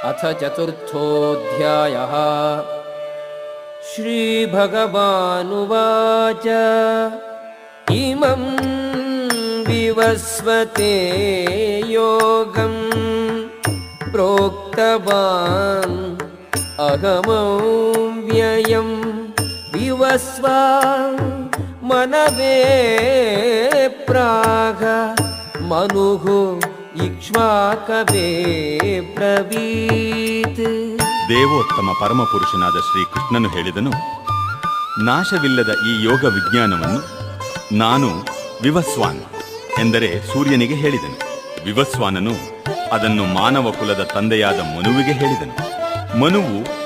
अथ चतुर्थोऽध्यायः। श्रीभगवानुवाच इमं विवस्वते योगं प्रोक्तवान् अहमव्ययं विवस्वा मनवे प्राह मनुः इक्ष्वाकवे ಬ್ರವೀತ್. ದೇವೋತ್ತಮ ಪರಮಪುರುಷನಾದ ಶ್ರೀಕೃಷ್ಣನು ಹೇಳಿದನು, ನಾಶವಿಲ್ಲದ ಈ ಯೋಗ ವಿಜ್ಞಾನವನ್ನು ನಾನು ವಿವಸ್ವಾನ್ ಎಂದರೆ ಸೂರ್ಯನಿಗೆ ಹೇಳಿದನು. ವಿವಸ್ವಾನನು ಅದನ್ನು ಮಾನವ ಕುಲದ ತಂದೆಯಾದ ಮನುವಿಗೆ ಹೇಳಿದನು. ಮನುವು